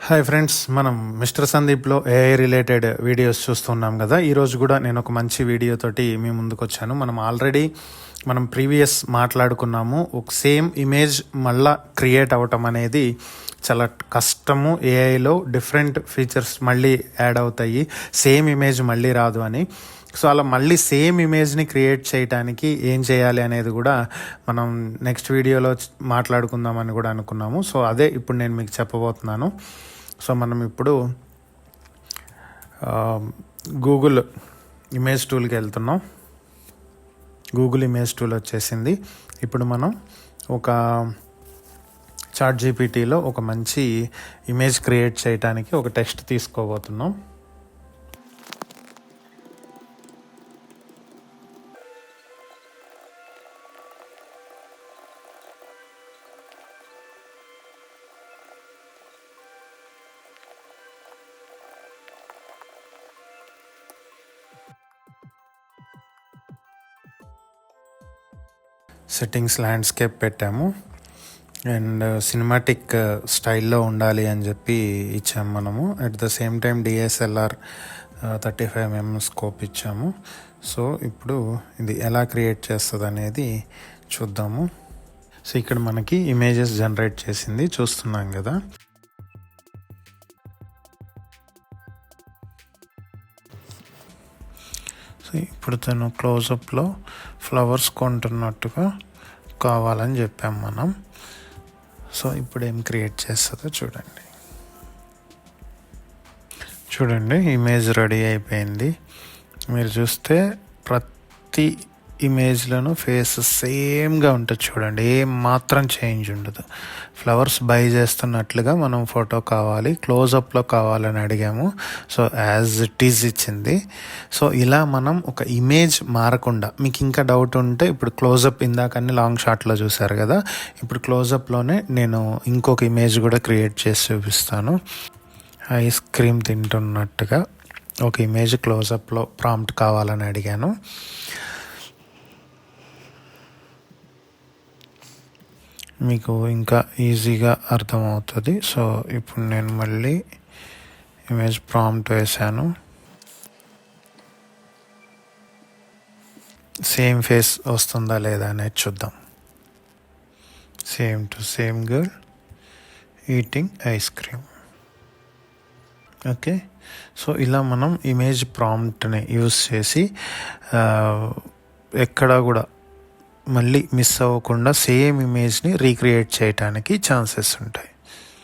Hi friends, మనం mister సందీప్లో AI related videos చూస్తున్నాం కదా. ఈరోజు కూడా నేను ఒక మంచి వీడియోతోటి మీ ముందుకు వచ్చాను. మనం ప్రీవియస్ మాట్లాడుకున్నాము. ఒక సేమ్ ఇమేజ్ మళ్ళా క్రియేట్ అవ్వటం అనేది చాలా కష్టము. ఏఐలో డిఫరెంట్ ఫీచర్స్ మళ్ళీ యాడ్ అవుతాయి, సేమ్ ఇమేజ్ మళ్ళీ రాదు అని. సో అలా మళ్ళీ సేమ్ ఇమేజ్ని క్రియేట్ చేయడానికి ఏం చేయాలి అనేది కూడా మనం నెక్స్ట్ వీడియోలో మాట్లాడుకుందామని కూడా అనుకున్నాము. సో అదే ఇప్పుడు నేను మీకు చెప్పబోతున్నాను. సో మనం ఇప్పుడు గూగుల్ ఇమేజ్ టూల్కి వెళ్తున్నాం. గూగుల్ ఇమేజ్ టూల్ వచ్చేసింది. ఇప్పుడు మనం ఒక చాట్ జీపీటీలో ఒక మంచి ఇమేజ్ క్రియేట్ చేయడానికి ఒక టెక్స్ట్ తీసుకోబోతున్నాం. సెట్టింగ్స్ ల్యాండ్స్కేప్ పెట్టాము అండ్ సినిమాటిక్ స్టైల్లో ఉండాలి అని చెప్పి ఇచ్చాము మనము. At the same time DSLR 35mm scope ఇచ్చాము. సో ఇప్పుడు ఇది ఎలా క్రియేట్ చేస్తుంది అనేది చూద్దాము. సో ఇక్కడ మనకి ఇమేజెస్ జనరేట్ చేసింది చూస్తున్నాం కదా. సో ఇప్పుడు తను క్లోజప్లో ఫ్లవర్స్ కొంటున్నట్టుగా కావాలని చెప్పాం మనం. సో ఇప్పుడు ఏం క్రియేట్ చేస్తుందో చూడండి. ఇమేజ్ రెడీ అయిపోయింది. మీరు చూస్తే ప్రతి ఇమేజ్లను ఫేస్ సేమ్గా ఉంటుంది చూడండి, ఏం మాత్రం చేంజ్ ఉండదు. ఫ్లవర్స్ బై చేస్తున్నట్లుగా మనం ఫోటో కావాలి, క్లోజప్లో కావాలని అడిగాము. సో యాజ్ ఇట్ ఈజ్ ఇచ్చింది. సో ఇలా మనం ఒక ఇమేజ్ మారకుండా, మీకు ఇంకా డౌట్ ఉంటే ఇప్పుడు క్లోజప్ ఇందాకన్నీ లాంగ్ షాట్లో చూసారు కదా, ఇప్పుడు క్లోజప్లోనే నేను ఇంకొక ఇమేజ్ కూడా క్రియేట్ చేసి చూపిస్తాను. ఐస్ క్రీమ్ తింటున్నట్టుగా ఒక ఇమేజ్ క్లోజప్లో ప్రాంప్ట్ కావాలని అడిగాను. మీకు ఇంకా ఈజీగా అర్థమవుతుంది. సో ఇప్పుడు నేను మళ్ళీ ఇమేజ్ ప్రాంప్ట్ వేసాను. సేమ్ ఫేస్ వస్తుందా లేదా అనేది చూద్దాం. Same to same girl eating ice cream. Okay, so ఇలా మనం ఇమేజ్ ప్రాంప్ట్ని యూస్ చేసి ఎక్కడా కూడా మళ్ళీ మిస్ అవ్వకుండా సేమ్ ఇమేజ్ని రీక్రియేట్ చేయడానికి ఛాన్సెస్ ఉంటాయి.